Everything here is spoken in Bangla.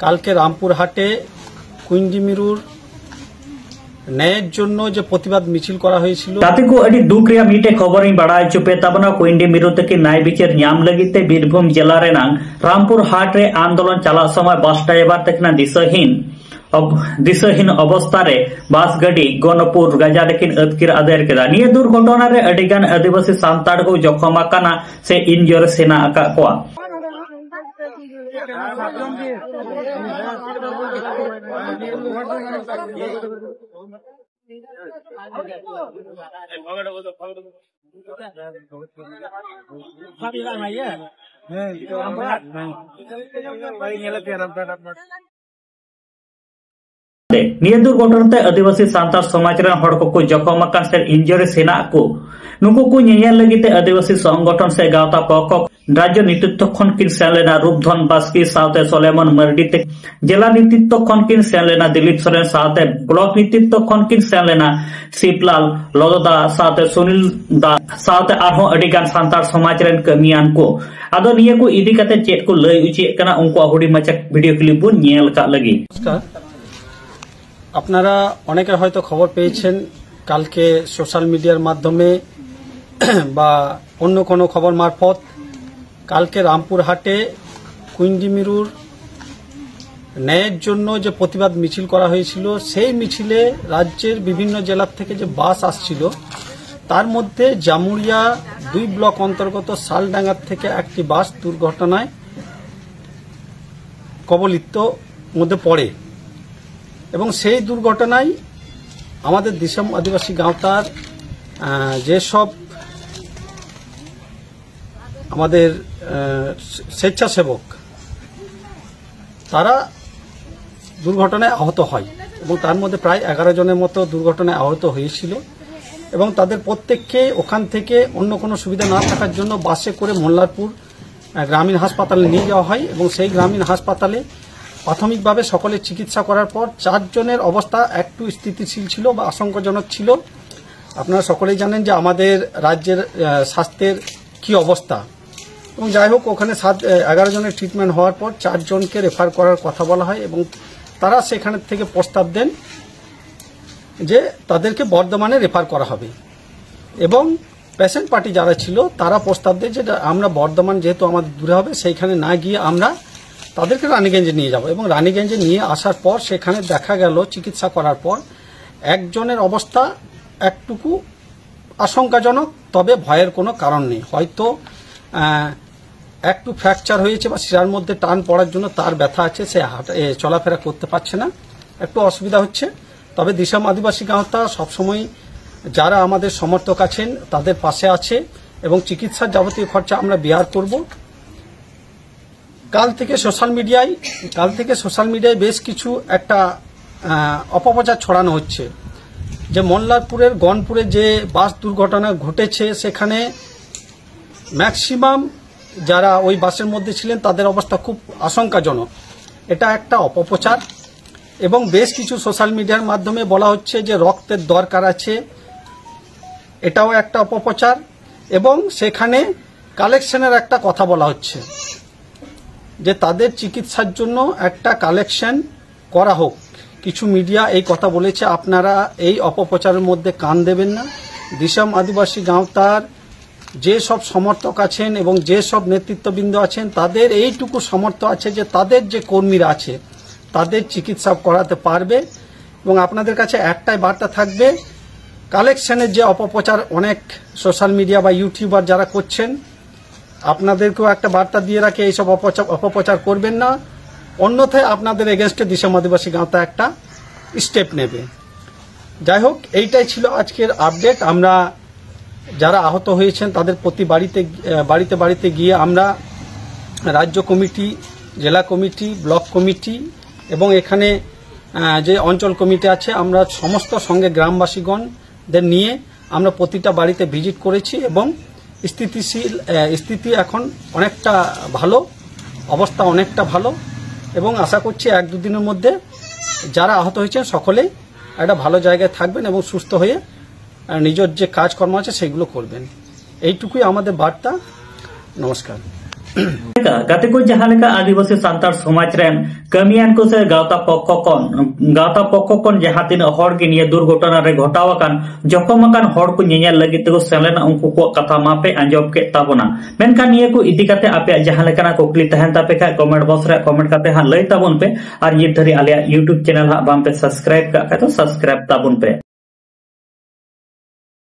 কালকে রামপুরহাটে কুইন্ডিমিরুর ন্যায়ের জন্য যে প্রতিবাদ মিছিল করা হয়েছিল তাতে কো আডি দুঃখ রিয়া মিটে খবরই বাড়াই চুপে তাবনা কুইন্ডিমিরু থেকে ন্যায় বিচার ᱧᱟᱢ ᱞᱟᱹᱜᱤᱫ ᱛᱮ ᱵᱤᱨᱵᱷᱩᱢ ᱡᱮᱞᱟ ᱨᱮᱱᱟᱜ ᱨᱟᱢᱯᱩᱨᱦᱟᱴ ᱨᱮ আন্দোলন চালার সময় বাস ড্রাইভার থেকে দিশাহীন অবস্থারে বাস গাড়ি গণপুর গাজারেকিন আতকির আদের কেদা নিয়ে দুর্ঘটনা রে আডিগান আদিবাসী সান্তাড় কো জখম আকানা সে ইনজোর সেনা আকা কোয়া নিয়ে দুর্ঘটনাতে আদিবাসী সান্তাল সমাজ রেন হড় কো জখম আকান সে ইনজোর সেনা কো নুকু কো নিয়াল লাগিতে আদিবাসী সংগঠন সে গাওতা পক রাজ্য নেতৃত্ব খন কিন সেলেনা রূপধন বাস্কি সাথে সলেমন মার্ডিতে জেলা নেতৃত্ব খন কিন সেলেনা দিলীপ সরেন সাথে ব্লক নেতৃত্ব খন কিন সেলেনা শিবলাল লদদা সাথে সুনীল দা সাথে আরহ আডিগান সান্তাল সমাজ রেন কামিয়ান কো আদো নিয়ে কো ইদি কাতে চেট কো লই উচি কানা উনকো হুডি মাচা ভিডিও ক্লিপ বুন নিয়াল কা লাগি। আপনারা অনেকে হয়তো খবর পেয়েছেন কালকে সোশ্যাল মিডিয়ার মাধ্যমে বা অন্য কোনো খবর মারফত কালকে রামপুরহাটে কুইন্ডিমিরুর ন্যায়ের জন্য যে প্রতিবাদ মিছিল করা হয়েছিল সেই মিছিলে রাজ্যের বিভিন্ন জেলার থেকে যে বাস আসছিল তার মধ্যে জামুরিয়া 2 ব্লক অন্তর্গত শালডাঙ্গার থেকে একটি বাস দুর্ঘটনায় কবলিত মধ্যে পড়ে এবং সেই দুর্ঘটনায় আমাদের দিশম আদিবাসী গাঁওতার যেসব আমাদের স্বেচ্ছাসেবক তারা দুর্ঘটনায় আহত হয় এবং তার মধ্যে প্রায় 11 জনের মতো দুর্ঘটনায় আহত হয়েছিল এবং তাদের প্রত্যেককে ওখান থেকে অন্য কোনো সুবিধা না থাকার জন্য বাসে করে মোল্লারপুর গ্রামীণ হাসপাতালে নিয়ে যাওয়া হয় এবং সেই গ্রামীণ হাসপাতালে প্রাথমিকভাবে সকলের চিকিৎসা করার পর 4 জনের অবস্থা একটু স্থিতিশীল ছিল বা আশঙ্কাজনক ছিল। আপনারা সকলেই জানেন যে আমাদের রাজ্যের স্বাস্থ্যের কি অবস্থা এবং যাই হোক ওখানে 11 জনের ট্রিটমেন্ট হওয়ার পর 4 জনকে রেফার করার কথা বলা হয় এবং তারা সেখানে থেকে প্রস্তাব দেন যে তাদেরকে বর্ধমানে রেফার করা হবে এবং পেশেন্ট পার্টি যারা ছিল তারা প্রস্তাব দেয় যে আমরা বর্ধমান যেহেতু আমাদের দূরে হবে সেইখানে না গিয়ে আমরা তাদেরকে রানীগঞ্জে নিয়ে যাব এবং রানীগঞ্জে নিয়ে আসার পর সেখানে দেখা গেল চিকিৎসা করার পর একজনের অবস্থা একটুকু আশঙ্কাজনক, তবে ভয়ের কোনো কারণ নেই। হয়তো একটু ফ্র্যাকচার হয়েছে বা শিরার মধ্যে টান পড়ার জন্য তার ব্যথা আছে, সে চলাফেরা করতে পারছে না, একটু অসুবিধা হচ্ছে। তবে দিশম আদিবাসী গাঁওতা সবসময় যারা আমাদের সমর্থক আছেন তাদের পাশে আছে এবং চিকিৎসার যাবতীয় খরচা আমরা বিয়ার করব। কাল থেকে সোশ্যাল মিডিয়ায় বেশ কিছু একটা অপপ্রচার ছড়ানো হচ্ছে যে মোল্লারপুরের গনপুরে যে বাস দুর্ঘটনা ঘটেছে সেখানে ম্যাক্সিমাম যারা ওই বাসের মধ্যে ছিলেন তাদের অবস্থা খুব আশঙ্কাজনক। এটা একটা অপপ্রচার এবং বেশ কিছু সোশ্যাল মিডিয়ার মাধ্যমে বলা হচ্ছে যে রক্তের দরকার আছে, এটাও একটা অপপ্রচার এবং সেখানে কালেকশনের একটা কথা বলা হচ্ছে যে তাদের চিকিৎসার জন্য একটা কালেকশন করা হোক। কিছু মিডিয়া এই কথা বলেছে, আপনারা এই অপপ্রচারের মধ্যে কান দেবেন না। দিশম আদিবাসী গাঁওতার যে সব সমর্থক আছেন এবং যে সব নেতৃত্ববৃন্দ আছেন তাদের এইটুকু সামর্থ্য আছে যে তাদের যে কর্মীরা আছে তাদের চিকিৎসা করাতে পারবে এবং আপনাদের কাছে একটাই বার্তা থাকবে, কালেকশনের যে অপপ্রচার অনেক সোশ্যাল মিডিয়া বা ইউটিউবার যারা করছেন আপনাদেরকেও একটা বার্তা দিয়ে রাখে এইসব অপপ্রচার করবেন না, অন্যথায় আপনাদের এগেনস্টে দিশম আদিবাসী গাঁওতা একটা স্টেপ নেবে। যাই হোক, এইটাই ছিল আজকের আপডেট। আমরা যারা আহত হয়েছেন তাদের প্রতি বাড়িতে গিয়ে আমরা রাজ্য কমিটি, জেলা কমিটি, ব্লক কমিটি এবং এখানে যে অঞ্চল কমিটি আছে আমরা সমস্ত সঙ্গে গ্রামবাসীগণদের নিয়ে আমরা প্রতিটা বাড়িতে ভিজিট করেছি এবং স্থিতি এখন অনেকটা ভালো, অবস্থা অনেকটা ভালো এবং আশা করছি 1-2 দিনের মধ্যে যারা আহত হয়েছেন সকলেই একটা ভালো জায়গায় থাকবেন এবং সুস্থ হয়ে নিজের যে কাজকর্ম আছে সেগুলো করবেন। এইটুকুই আমাদের বার্তা। নমস্কার। गाते को जहां लेका आदिवासी सांतार समाज रेन कमियान को से गावता पक्को कोन जहां तीन हड़ के निया दुर्घटना रे घटावाकान जखमाकान हड़ को नेñel लगी ते को सेलेना उनको को कथा मापे अंजब के ताबोना मेनखान निया को इदी काते आपे जहां लेकाना कुकली तहन तापे का कमेंट बॉक्स रे कमेंट काते हां लई ताबोन पे और ये धरी आलिया यूट्यूब चैनल हा बाम पे सब्सक्राइब का तो सब्सक्राइब ताबोन पे।